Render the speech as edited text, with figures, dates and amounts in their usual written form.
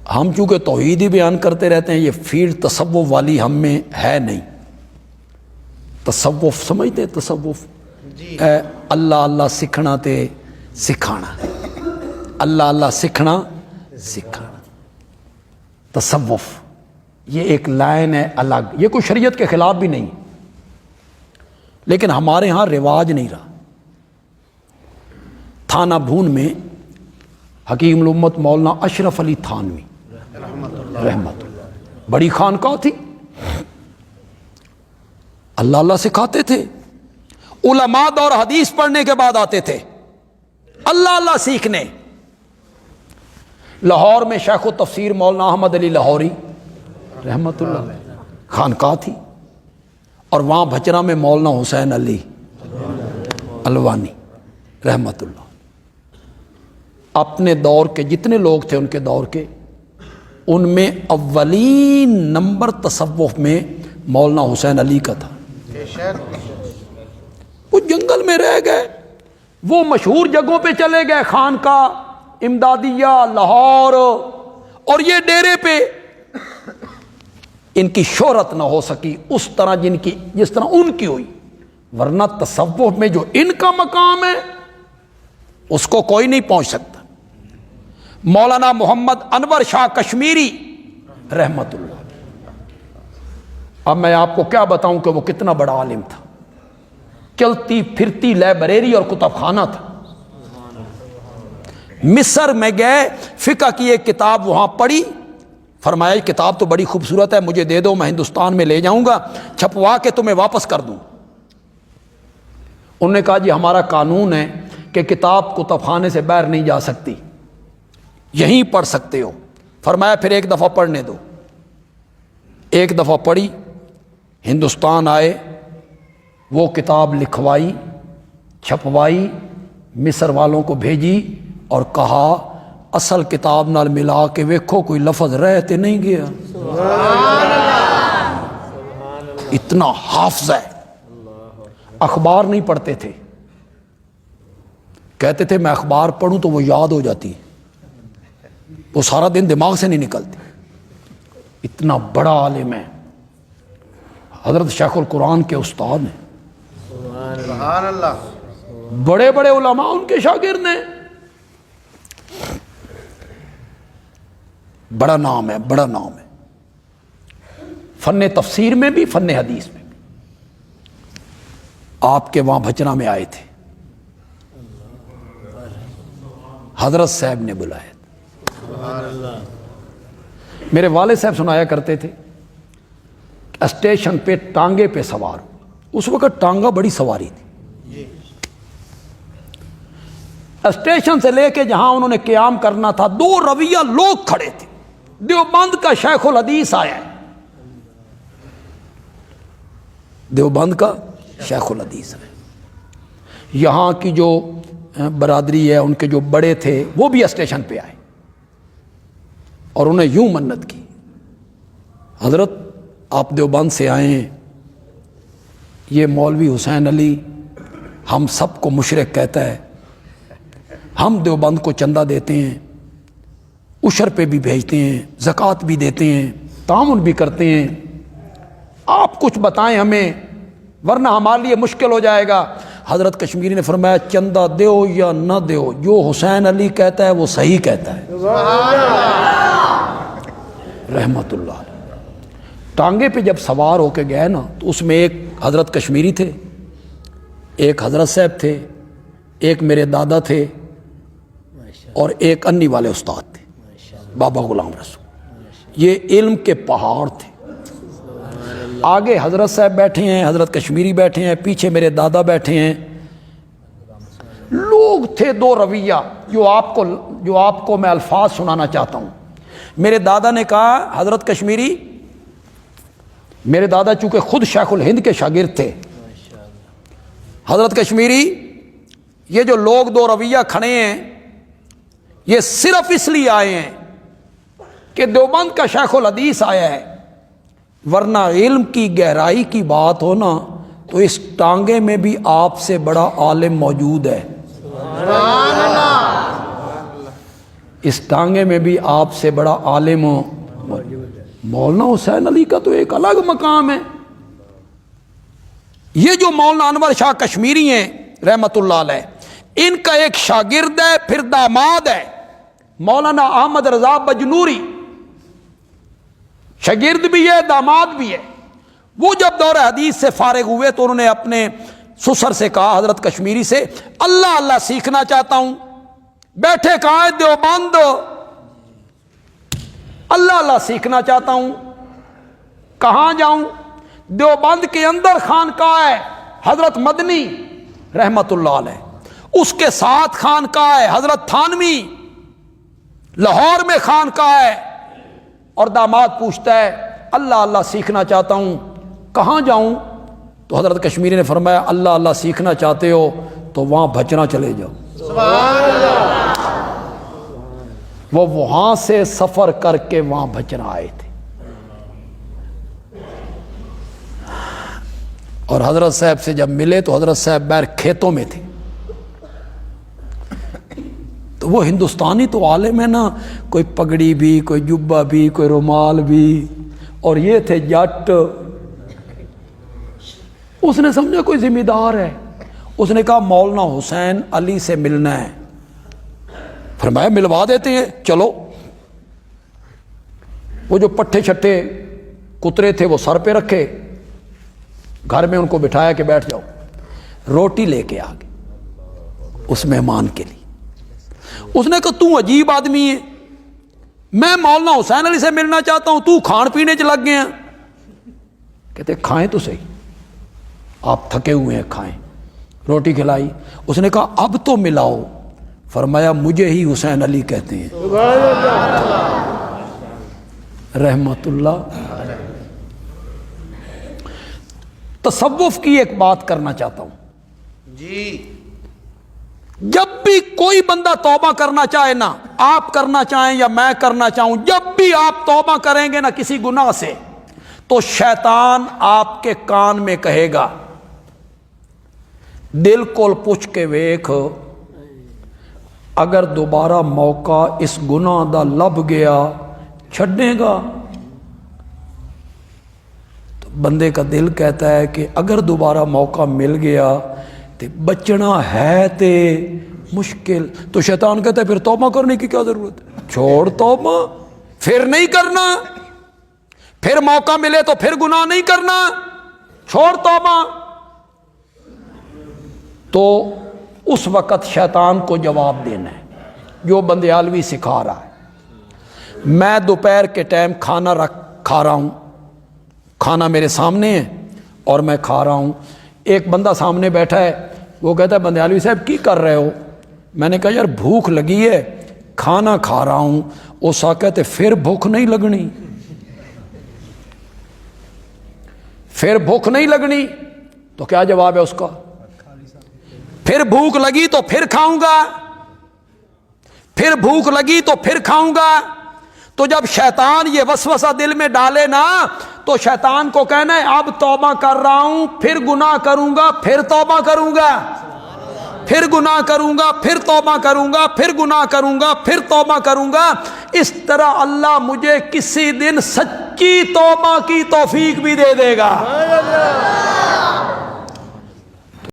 ہم چونکہ توحید ہی بیان کرتے رہتے ہیں، یہ فیلڈ تصوف والی ہم میں ہے نہیں۔ تصوف سمجھتے؟ تصوف اللہ اللہ سکھنا تے سکھانا، اللہ اللہ سکھنا سکھانا، تصوف یہ ایک لائن ہے الگ، یہ کوئی شریعت کے خلاف بھی نہیں، لیکن ہمارے ہاں رواج نہیں رہا۔ تھانہ بھون میں حکیم الامت مولانا اشرف علی تھانوی رحمت اللہ، بڑی خانقاہ تھی، اللہ اللہ سکھاتے تھے، علماء دور حدیث پڑھنے کے بعد آتے تھے اللہ اللہ سیکھنے۔ لاہور میں شیخ و تفسیر مولانا احمد علی لاہوری رحمت اللہ خانقاہ تھی، اور وہاں بھچرا میں مولانا حسین علی الوانی رحمت اللہ۔ اپنے دور کے جتنے لوگ تھے ان کے دور کے، ان میں اولین نمبر تصوف میں مولانا حسین علی کا تھا۔ وہ جنگل میں رہ گئے، وہ مشہور جگہوں پہ چلے گئے، خانقاہ امدادیہ لاہور، اور یہ ڈیرے پہ ان کی شہرت نہ ہو سکی اس طرح جس طرح ان کی ہوئی، ورنہ تصوف میں جو ان کا مقام ہے اس کو کوئی نہیں پہنچ سکتا۔ مولانا محمد انور شاہ کشمیری رحمت اللہ، اب میں آپ کو کیا بتاؤں کہ وہ کتنا بڑا عالم تھا، چلتی پھرتی لائبریری اور کتب خانہ تھا۔ مصر میں گئے، فقہ کی ایک کتاب وہاں پڑھی، فرمایا کتاب تو بڑی خوبصورت ہے، مجھے دے دو، میں ہندوستان میں لے جاؤں گا، چھپوا کے تمہیں واپس کر دوں۔ انہوں نے کہا جی ہمارا قانون ہے کہ کتاب کتب خانے سے باہر نہیں جا سکتی، یہیں پڑھ سکتے ہو۔ فرمایا پھر ایک دفعہ پڑھنے دو۔ ایک دفعہ پڑھی، ہندوستان آئے، وہ کتاب لکھوائی، چھپوائی، مصر والوں کو بھیجی اور کہا اصل کتاب نال ملا کے ویکھو کوئی لفظ رہ تے نہیں گیا۔ اتنا حافظ ہے۔ اخبار نہیں پڑھتے تھے، کہتے تھے میں اخبار پڑھوں تو وہ یاد ہو جاتی، وہ سارا دن دماغ سے نہیں نکلتی۔ اتنا بڑا عالم ہے، حضرت شیخ القرآن کے استاد ہیں، سبحان اللہ، بڑے بڑے علماء ان کے شاگرد ہیں، بڑا نام ہے، بڑا نام ہے، فن تفسیر میں بھی، فن حدیث میں بھی۔ آپ کے وہاں بھچرا میں آئے تھے، حضرت صاحب نے بلایا، میرے والد صاحب سنایا کرتے تھے اسٹیشن پہ ٹانگے پہ سوار، اس وقت ٹانگا بڑی سواری تھی، اسٹیشن سے لے کے جہاں انہوں نے قیام کرنا تھا 2 رویہ لوگ کھڑے تھے، دیوبند کا شیخ الحدیث آیا ہے، دیوبند کا شیخ الحدیث ہے، یہاں کی جو برادری ہے ان کے جو بڑے تھے وہ بھی اسٹیشن پہ آئے اور انہیں یوں منت کی، حضرت آپ دیوبند سے آئے ہیں، یہ مولوی حسین علی ہم سب کو مشرک کہتا ہے، ہم دیوبند کو چندہ دیتے ہیں، عشر پہ بھی بھیجتے ہیں، زکوٰۃ بھی دیتے ہیں، تعاون بھی کرتے ہیں، آپ کچھ بتائیں ہمیں ورنہ ہمارے لیے مشکل ہو جائے گا۔ حضرت کشمیری نے فرمایا چندہ دیو یا نہ دیو، جو حسین علی کہتا ہے وہ صحیح کہتا ہے، رحمت اللہ علیہ۔ ٹانگے پہ جب سوار ہو کے گئے نا تو اس میں ایک حضرت کشمیری تھے، ایک حضرت صاحب تھے، ایک میرے دادا تھے، اور ایک انی والے استاد تھے بابا غلام رسول۔ یہ علم کے پہاڑ تھے۔ آگے حضرت صاحب بیٹھے ہیں، حضرت کشمیری بیٹھے ہیں، پیچھے میرے دادا بیٹھے ہیں۔ لوگ تھے 2 رویہ جو آپ کو میں الفاظ سنانا چاہتا ہوں۔ میرے دادا نے کہا حضرت کشمیری، میرے دادا چونکہ خود شیخ الہند کے شاگرد تھے، حضرت کشمیری یہ جو لوگ 2 رویہ کھڑے ہیں یہ صرف اس لیے آئے ہیں کہ دیوبند کا شیخ الحدیث آیا ہے، ورنہ علم کی گہرائی کی بات ہو نا تو اس ٹانگے میں بھی آپ سے بڑا عالم موجود ہے۔ اس ٹانگے میں بھی آپ سے بڑا عالم ہو مولانا حسین علی کا تو ایک الگ مقام ہے. یہ جو مولانا انور شاہ کشمیری ہیں رحمت اللہ علیہ، ان کا ایک شاگرد ہے، پھر داماد ہے مولانا احمد رضا بجنوری، شاگرد بھی ہے داماد بھی ہے. وہ جب دور حدیث سے فارغ ہوئے تو انہوں نے اپنے سسر سے کہا، حضرت کشمیری سے، اللہ اللہ سیکھنا چاہتا ہوں. بیٹھے کہاں ہیں؟ دیوبند. اللہ اللہ سیکھنا چاہتا ہوں، کہاں جاؤں؟ دیوبند کے اندر خانقاہ ہے حضرت مدنی رحمت اللہ علیہ، اس کے ساتھ خانقاہ ہے حضرت تھانوی، لاہور میں خانقاہ ہے. اور داماد پوچھتا ہے اللہ اللہ سیکھنا چاہتا ہوں، کہاں جاؤں؟ تو حضرت کشمیری نے فرمایا اللہ اللہ سیکھنا چاہتے ہو تو وہاں بھچنا چلے جاؤ. وہ وہاں سے سفر کر کے وہاں بھچنا آئے تھے. اور حضرت صاحب سے جب ملے تو حضرت صاحب باہر کھیتوں میں تھے. تو وہ ہندوستانی تو عالم ہے نا، کوئی پگڑی بھی، کوئی جبہ بھی، کوئی رومال بھی، اور یہ تھے جٹ. اس نے سمجھا کوئی ذمہ دار ہے، اس نے کہا مولانا حسین علی سے ملنا ہے. فرمایا ملوا دیتے ہیں، چلو. وہ جو پٹھے چھٹے کترے تھے وہ سر پہ رکھے، گھر میں ان کو بٹھایا کہ بیٹھ جاؤ. روٹی لے کے آگے اس مہمان کے لیے. اس نے کہا تو عجیب آدمی ہے، میں مولانا حسین علی سے ملنا چاہتا ہوں، تو کھان پینے چ لگ گیا. کہتے کھائیں تو صحیح، آپ تھکے ہوئے ہیں، کھائیں. روٹی کھلائی. اس نے کہا اب تو ملاؤ. فرمایا مجھے ہی حسین علی کہتے ہیں رحمت اللہ. تصوف کی ایک بات کرنا چاہتا ہوں جی. جب بھی کوئی بندہ توبہ کرنا چاہے نا، آپ کرنا چاہیں یا میں کرنا چاہوں، جب بھی آپ توبہ کریں گے نا کسی گناہ سے، تو شیطان آپ کے کان میں کہے گا دل کو پوچھ کے ویکھ، اگر دوبارہ موقع اس گناہ دا لب گیا چھڑنے گا؟ تو بندے کا دل کہتا ہے کہ اگر دوبارہ موقع مل گیا تو بچنا ہے تے مشکل. تو شیطان کہتا ہے پھر توبہ کرنے کی کیا ضرورت ہے، چھوڑ توبہ، پھر نہیں کرنا، پھر موقع ملے تو پھر گناہ نہیں کرنا، چھوڑ توبہ. تو اس وقت شیطان کو جواب دینا ہے جو بندیالوی سکھا رہا ہے. میں دوپہر کے ٹائم کھانا کھا رہا ہوں، کھانا میرے سامنے ہے اور میں کھا رہا ہوں. ایک بندہ سامنے بیٹھا ہے، وہ کہتا ہے بندیالوی صاحب کی کر رہے ہو؟ میں نے کہا یار بھوک لگی ہے، کھانا کھا رہا ہوں. اس کہتے پھر بھوک نہیں لگنی، پھر بھوک نہیں لگنی. تو کیا جواب ہے اس کا؟ پھر بھوک لگی تو پھر کھاؤں گا، پھر بھوک لگی تو پھر کھاؤں گا. تو جب شیطان یہ وسوسہ دل میں ڈالے نا، تو شیطان کو کہنا ہے اب توبہ کر رہا ہوں، پھر گناہ کروں گا، پھر توبہ کروں گا، پھر گناہ کروں گا، پھر توبہ کروں گا، پھر گناہ کروں گا، پھر توبہ کروں گا. اس طرح اللہ مجھے کسی دن سچی توبہ کی توفیق بھی دے دے گا.